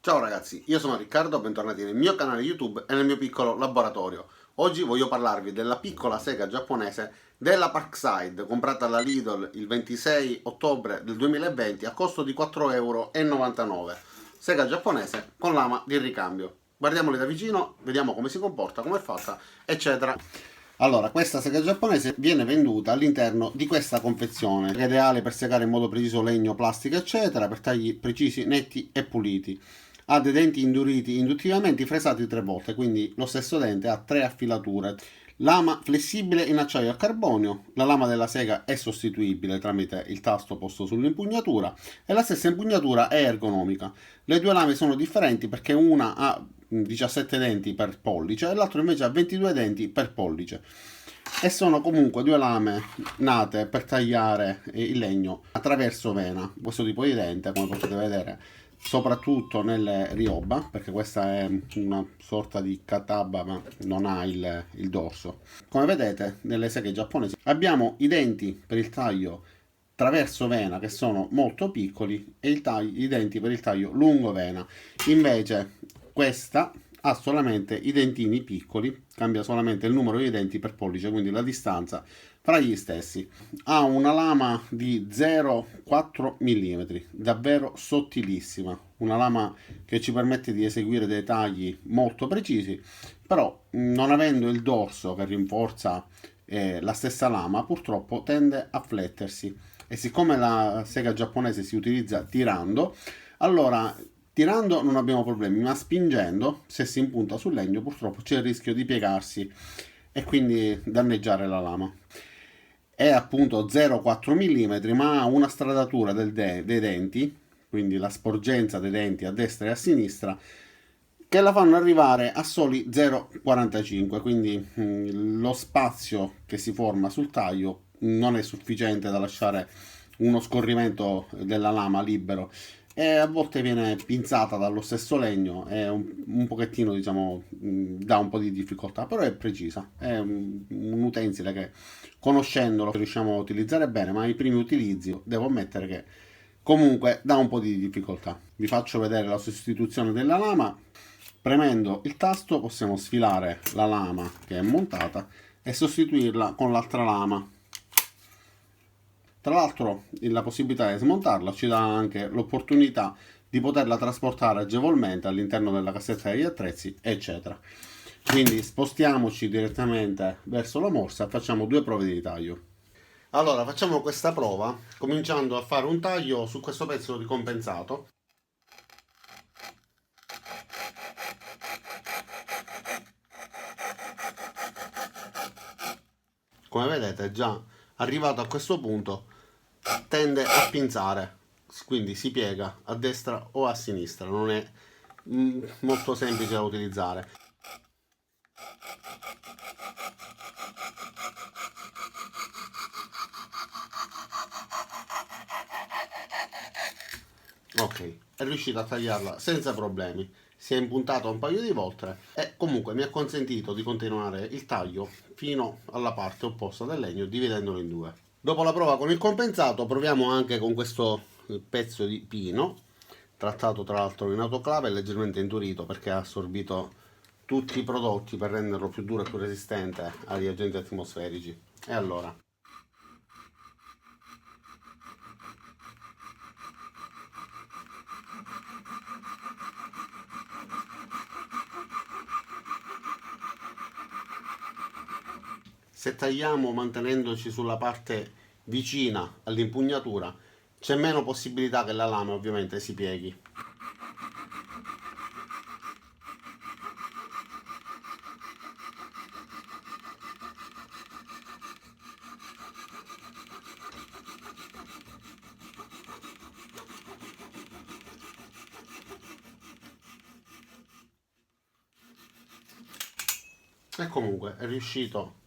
Ciao ragazzi, io sono Riccardo, bentornati nel mio canale YouTube e nel mio piccolo laboratorio. Oggi voglio parlarvi della piccola sega giapponese della Parkside, comprata alla Lidl il 26 ottobre del 2020 a costo di 4,99 €. Sega giapponese con lama di ricambio. Guardiamoli da vicino, vediamo come si comporta, come è fatta, eccetera. Allora, questa sega giapponese viene venduta all'interno di questa confezione, che è ideale per segare in modo preciso legno, plastica, eccetera, per tagli precisi, netti e puliti. Ha dei denti induriti induttivamente fresati 3 volte, quindi lo stesso dente ha 3 affilature. Lama flessibile in acciaio al carbonio, la lama della sega è sostituibile tramite il tasto posto sull'impugnatura e la stessa impugnatura è ergonomica. Le due lame sono differenti perché una ha 17 denti per pollice e l'altro invece ha 22 denti per pollice. E sono comunque due lame nate per tagliare il legno attraverso vena. Questo tipo di dente, come potete vedere, soprattutto nelle ryoba, perché questa è una sorta di kataba ma non ha il dorso. Come vedete nelle seghe giapponesi abbiamo i denti per il taglio traverso vena che sono molto piccoli e i denti per il taglio lungo vena. Invece questa ha solamente i dentini piccoli, cambia solamente il numero di denti per pollice, quindi la distanza fra gli stessi. Ha una lama di 0,4 mm, davvero sottilissima, una lama che ci permette di eseguire dei tagli molto precisi, però non avendo il dorso che rinforza la stessa lama, purtroppo tende a flettersi. E siccome la sega giapponese si utilizza tirando, allora tirando non abbiamo problemi, ma spingendo, se si impunta sul legno, purtroppo c'è il rischio di piegarsi e quindi danneggiare la lama. È appunto 0,4 mm, ma ha una stradatura dei denti, quindi la sporgenza dei denti a destra e a sinistra, che la fanno arrivare a soli 0,45, quindi lo spazio che si forma sul taglio non è sufficiente da lasciare uno scorrimento della lama libero e a volte viene pinzata dallo stesso legno e un pochettino, diciamo, dà un po' di difficoltà, però è precisa, è un utensile che conoscendolo riusciamo a utilizzare bene, ma i primi utilizzi devo ammettere che comunque dà un po' di difficoltà. Vi faccio vedere la sostituzione della lama. Premendo il tasto possiamo sfilare la lama che è montata e sostituirla con l'altra lama. Tra l'altro la possibilità di smontarla ci dà anche l'opportunità di poterla trasportare agevolmente all'interno della cassetta degli attrezzi, eccetera. Quindi spostiamoci direttamente verso la morsa e facciamo due prove di taglio. Allora facciamo questa prova cominciando a fare un taglio su questo pezzo di compensato. Come vedete, già arrivato a questo punto tende a pinzare, quindi si piega a destra o a sinistra, non è molto semplice da utilizzare. Ok, è riuscito a tagliarla senza problemi, si è impuntato un paio di volte e comunque mi ha consentito di continuare il taglio fino alla parte opposta del legno dividendolo in due. Dopo la prova con il compensato proviamo anche con questo pezzo di pino, trattato tra l'altro in autoclave e leggermente indurito perché ha assorbito tutti i prodotti per renderlo più duro e più resistente agli agenti atmosferici. E allora se tagliamo mantenendoci sulla parte vicina all'impugnatura c'è meno possibilità che la lama ovviamente si pieghi. E comunque è riuscito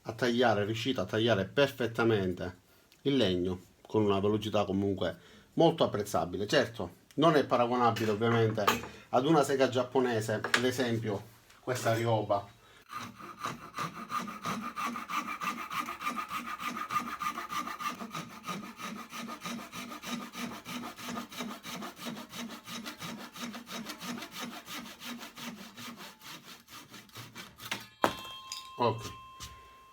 a tagliare perfettamente il legno con una velocità comunque molto apprezzabile. Certo, non è paragonabile ovviamente ad una sega giapponese, ad esempio questa Ryoba. Ok,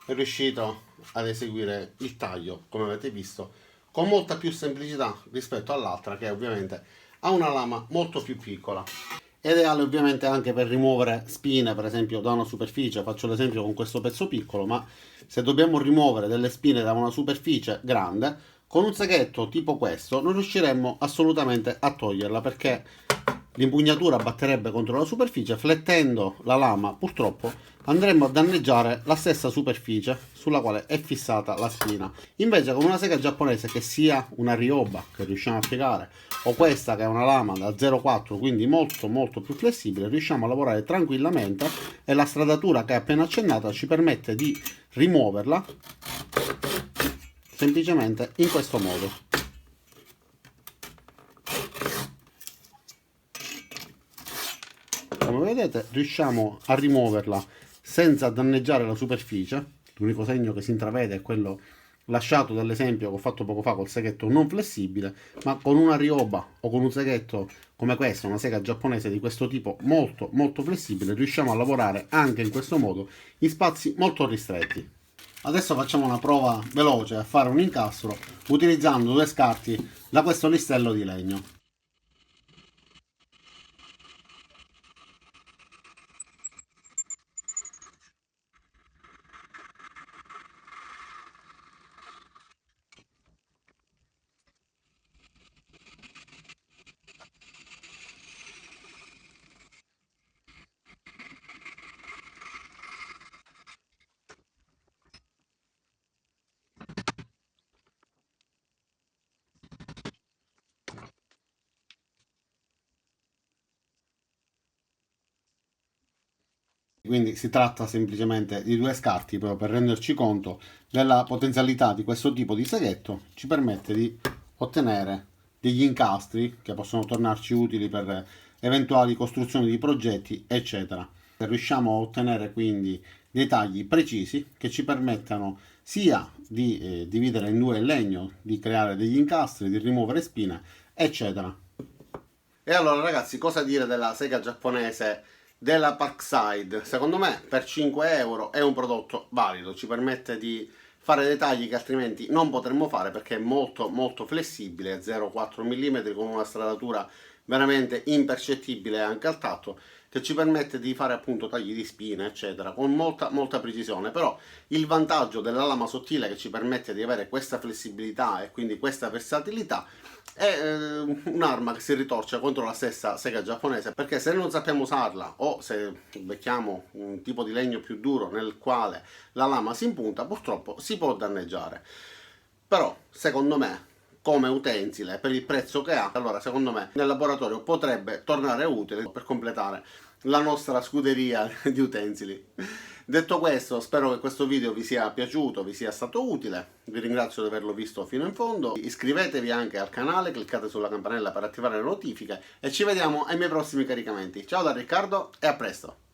è riuscito ad eseguire il taglio, come avete visto, con molta più semplicità rispetto all'altra, che ovviamente ha una lama molto più piccola. È ideale ovviamente anche per rimuovere spine, per esempio da una superficie. Faccio l'esempio con questo pezzo piccolo, ma se dobbiamo rimuovere delle spine da una superficie grande, con un seghetto tipo questo non riusciremmo assolutamente a toglierla, perché l'impugnatura batterebbe contro la superficie, flettendo la lama purtroppo andremmo a danneggiare la stessa superficie sulla quale è fissata la spina. Invece con una sega giapponese, che sia una Ryoba che riusciamo a piegare o questa che è una lama da 0,4, quindi molto più flessibile, riusciamo a lavorare tranquillamente, e la stradatura che è appena accennata ci permette di rimuoverla semplicemente in questo modo. Come vedete riusciamo a rimuoverla senza danneggiare la superficie. L'unico segno che si intravede è quello lasciato dall'esempio che ho fatto poco fa col seghetto non flessibile, ma con una Ryoba o con un seghetto come questo, una sega giapponese di questo tipo molto flessibile, riusciamo a lavorare anche in questo modo in spazi molto ristretti. Adesso facciamo una prova veloce a fare un incastro utilizzando due scarti da questo listello di legno. Quindi si tratta semplicemente di due scarti, proprio per renderci conto della potenzialità di questo tipo di seghetto. Ci permette di ottenere degli incastri che possono tornarci utili per eventuali costruzioni di progetti, eccetera. Riusciamo a ottenere quindi dei tagli precisi che ci permettano sia di dividere in due il legno, di creare degli incastri, di rimuovere spine, eccetera. E allora ragazzi, cosa dire della sega giapponese della Parkside? Secondo me per 5 euro è un prodotto valido, ci permette di fare dei tagli che altrimenti non potremmo fare, perché è molto flessibile, 0,4 mm, con una stradatura veramente impercettibile anche al tatto, che ci permette di fare appunto tagli di spine eccetera con molta precisione. Però il vantaggio della lama sottile, che ci permette di avere questa flessibilità e quindi questa versatilità, è un'arma che si ritorce contro la stessa sega giapponese, perché se non sappiamo usarla o se becchiamo un tipo di legno più duro nel quale la lama si impunta, purtroppo si può danneggiare. Però secondo me, come utensile, per il prezzo che ha, allora secondo me nel laboratorio potrebbe tornare utile per completare la nostra scuderia di utensili. Detto questo, spero che questo video vi sia piaciuto, vi sia stato utile. Vi ringrazio di averlo visto fino in fondo. Iscrivetevi anche al canale, cliccate sulla campanella per attivare le notifiche e ci vediamo ai miei prossimi caricamenti. Ciao da Riccardo e a presto!